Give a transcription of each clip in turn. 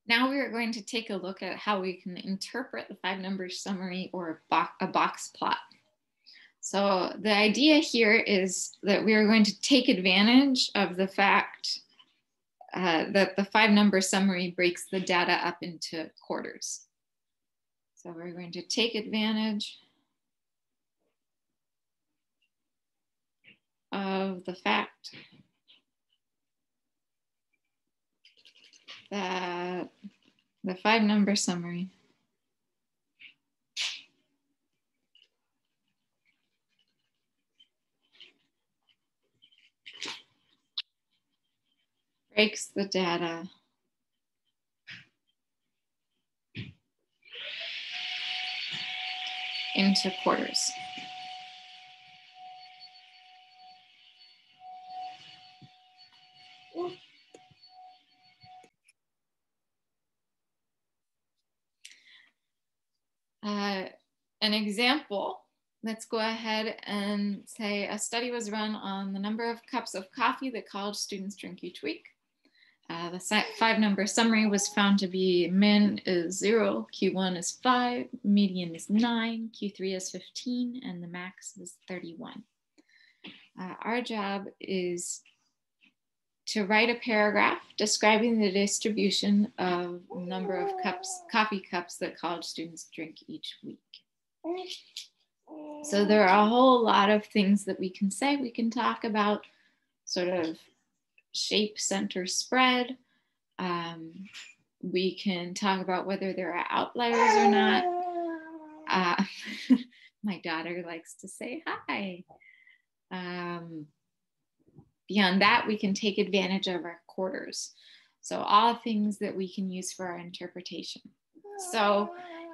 Now we are going to take a look at how we can interpret the 5-number summary or a box plot. So the idea here is that we are going to take advantage of the fact that the 5-number summary breaks the data up into quarters. So we're going to take advantage of the fact that the 5-number summary breaks the data into quarters. An example, let's go ahead and say a study was run on the number of cups of coffee that college students drink each week. The 5-number summary was found to be min is 0, Q1 is 5, median is 9, Q3 is 15, and the max is 31. Our job is to write a paragraph describing the distribution of number of coffee cups that college students drink each week. So there are a whole lot of things that we can say. We can talk about sort of shape, center, spread. We can talk about whether there are outliers or not. My daughter likes to say hi. Beyond that, we can take advantage of our quarters. So all things that we can use for our interpretation. So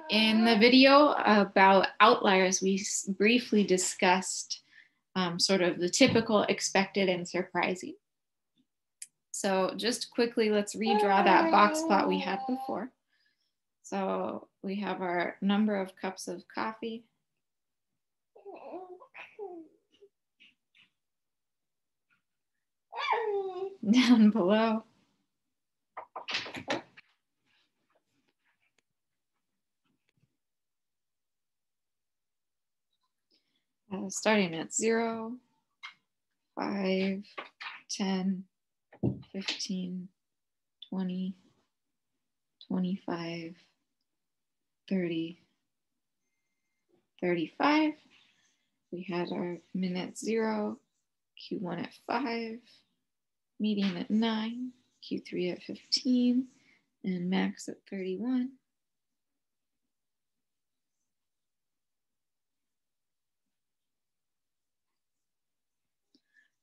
in the video about outliers, we briefly discussed sort of the typical, expected, and surprising. So just quickly, let's redraw that box plot we had before. So we have our number of cups of coffee. Down below. Starting at 0, 5, 10, 15, 20, 25, 30, 35. We had our min at 0, Q1 at 5, median at 9, Q3 at 15, and max at 31.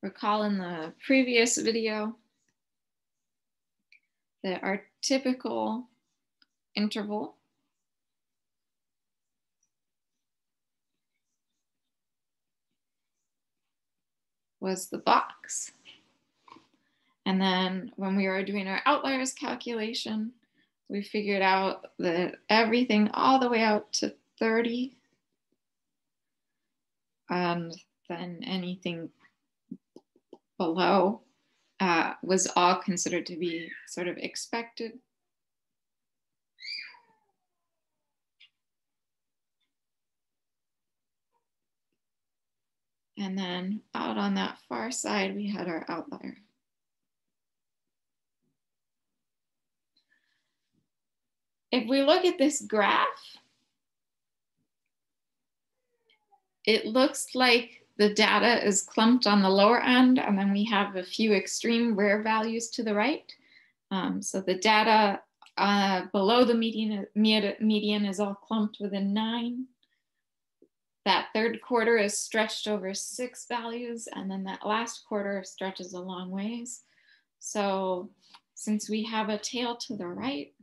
Recall in the previous video that our typical interval was the box. And then when we were doing our outliers calculation, we figured out that everything all the way out to 30, and then anything below was all considered to be sort of expected. And then out on that far side, we had our outlier. If we look at this graph, it looks like the data is clumped on the lower end, and then we have a few extreme rare values to the right. So the data below the median is all clumped within 9. That third quarter is stretched over 6 values, and then that last quarter stretches a long ways. So since we have a tail to the right,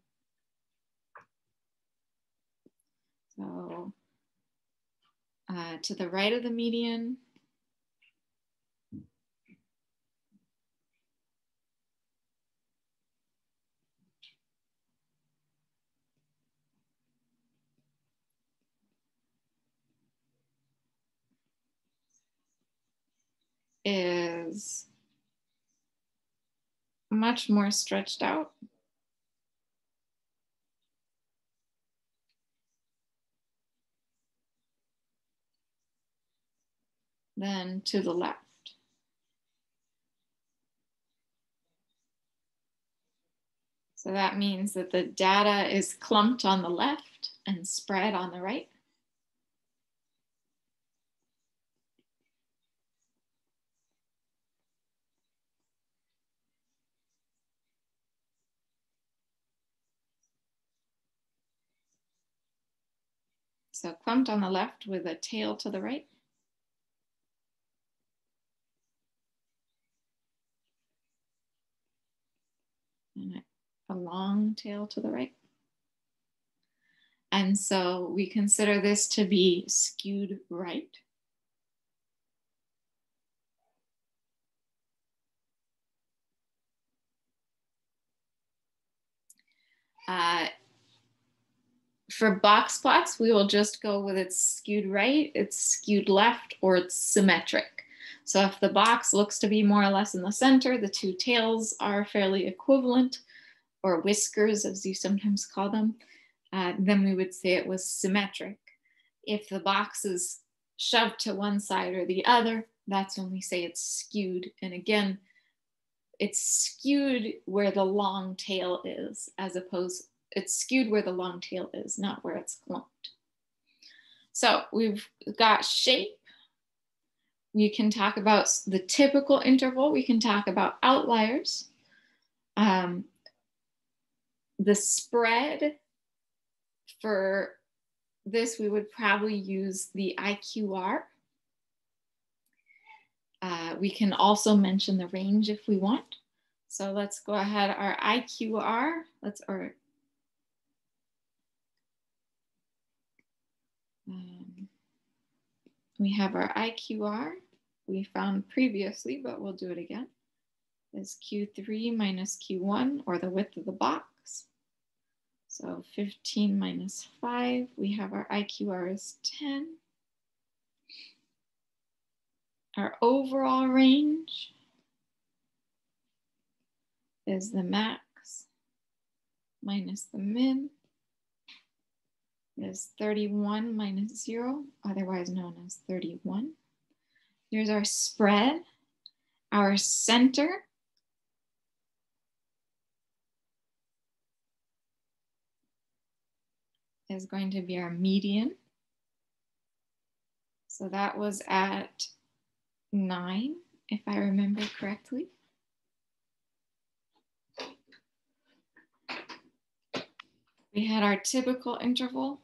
so to the right of the median, is much more stretched out. than to the left. So that means that the data is clumped on the left and spread on the right. So clumped on the left with a tail to the right. And a long tail to the right. And so we consider this to be skewed right. For box plots, we will just go with it's skewed right, it's skewed left, or it's symmetric. So if the box looks to be more or less in the center, the two tails are fairly equivalent, or whiskers as you sometimes call them, then we would say it was symmetric. If the box is shoved to one side or the other, that's when we say it's skewed. And again, it's skewed where the long tail is, it's skewed where the long tail is, not where it's clumped. So we've got shape. We can talk about the typical interval. We can talk about outliers. The spread, for this, we would probably use the IQR. We can also mention the range if we want. So let's go ahead, our IQR, we have our IQR we found previously, but we'll do it again, is Q3 minus Q1, or the width of the box. So 15 minus 5, we have our IQR is 10. Our overall range is the max minus the min, is 31 minus 0, otherwise known as 31. Here's our spread. Our center is going to be our median. So that was at 9, if I remember correctly. We had our typical interval.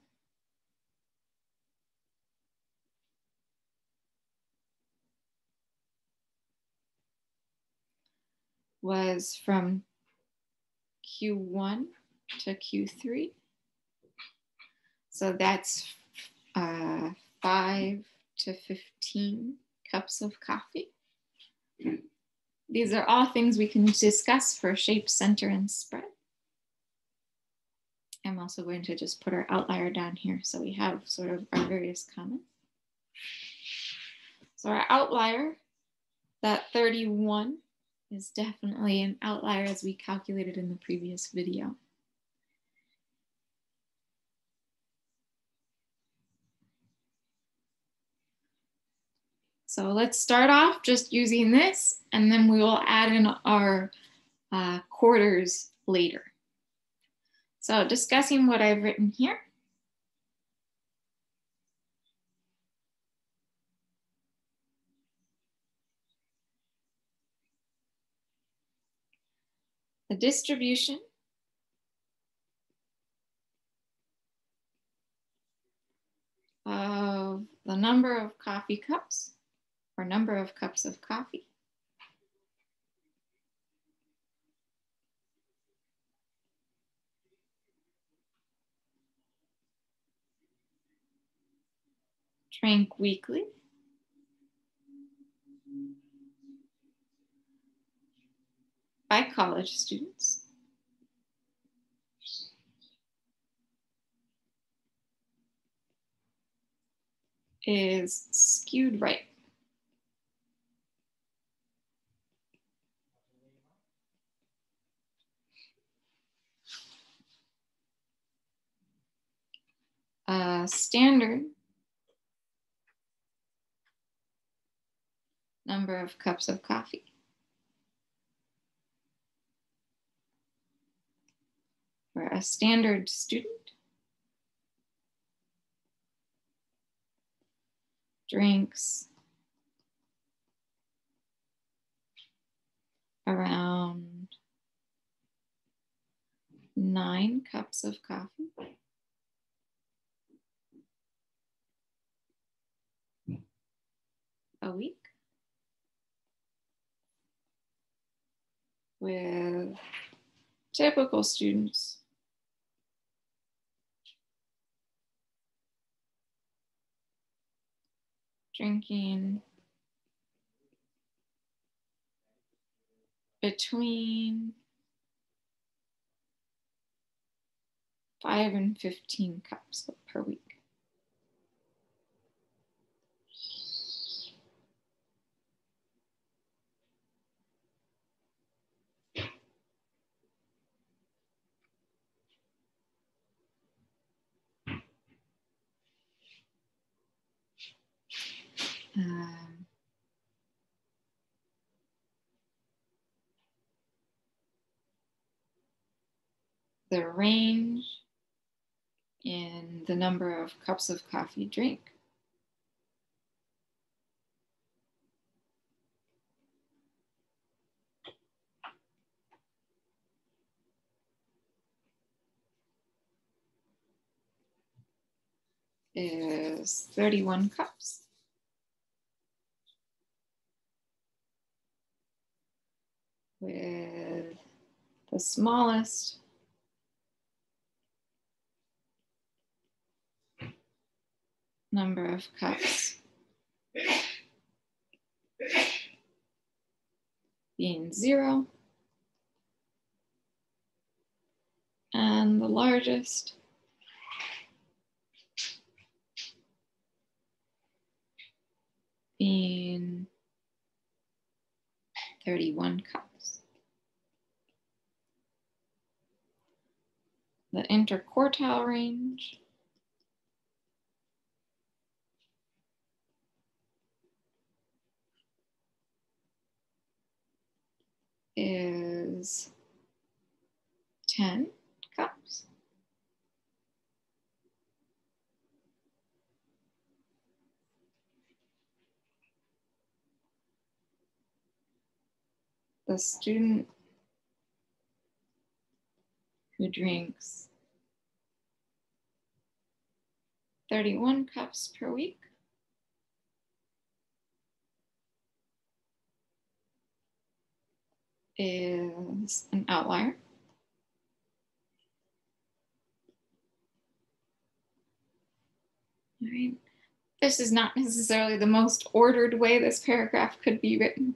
Was from Q1 to Q3. So that's 5 to 15 cups of coffee. These are all things we can discuss for shape, center, and spread. I'm also going to just put our outlier down here so we have sort of our various comments. So our outlier, that 31, is definitely an outlier as we calculated in the previous video. So let's start off just using this, and then we will add in our quarters later. So discussing what I've written here. The distribution of the number of coffee cups, or number of cups of coffee, drank weekly by college students is skewed right. Standard number of cups of coffee. For a standard student, drinks around 9 cups of coffee a week, with typical students drinking between 5 and 15 cups per week. The range in the number of cups of coffee drink is 31 cups. With the smallest number of cups being 0, and the largest being 31 cups. The interquartile range is 10 cups. The student who drinks 31 cups per week is an outlier. All right. This is not necessarily the most ordered way this paragraph could be written.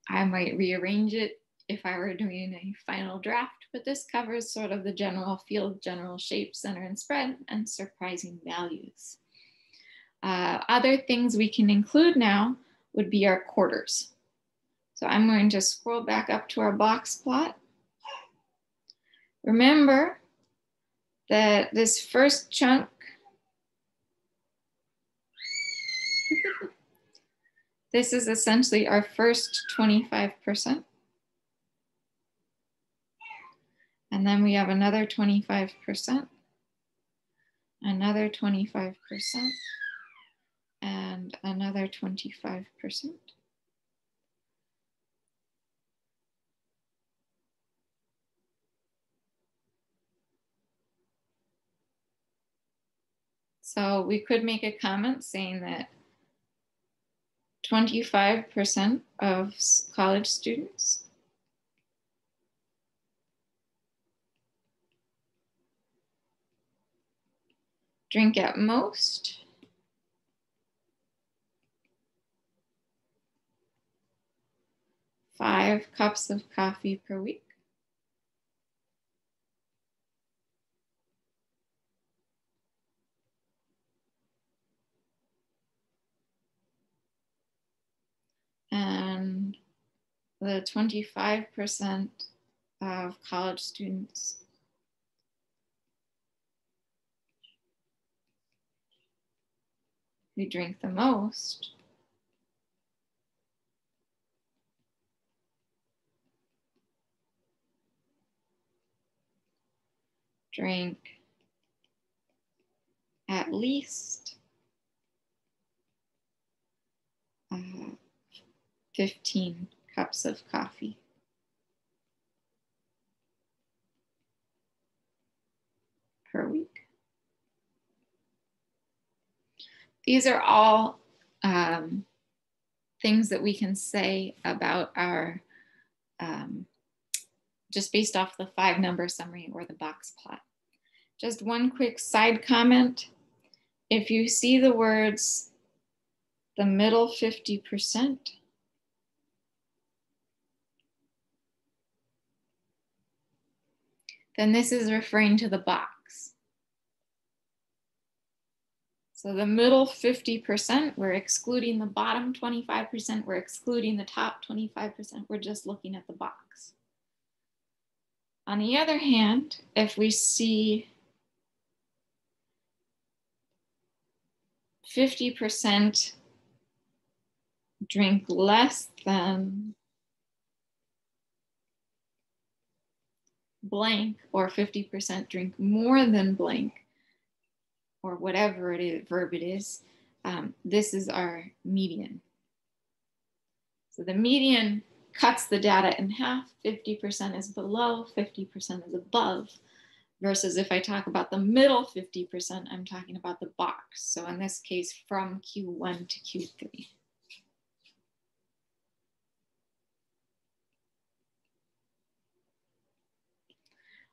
I might rearrange it if I were doing a final draft, but this covers sort of the general field, general shape, center and spread, and surprising values. Other things we can include now would be our quarters. So I'm going to scroll back up to our box plot. Remember that this first chunk this is essentially our first 25%. And then we have another 25%, another 25%, and another 25%. So we could make a comment saying that 25% of college students drink at most 5 cups of coffee per week. And the 25% of college students who drink the most drank at least 15 cups of coffee. Per week. These are all things that we can say about our, just based off the 5-number summary or the box plot. Just one quick side comment. If you see the words, the middle 50%, then this is referring to the box. So the middle 50%, we're excluding the bottom 25%, we're excluding the top 25%, we're just looking at the box. On the other hand, if we see 50% drink less than blank, or 50% drink more than blank, or whatever it is, verb it is, this is our median. So the median cuts the data in half. 50% is below, 50% is above. Versus if I talk about the middle 50%, I'm talking about the box. So in this case, from Q1 to Q3.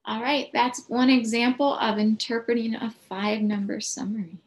All right, that's one example of interpreting a 5-number summary.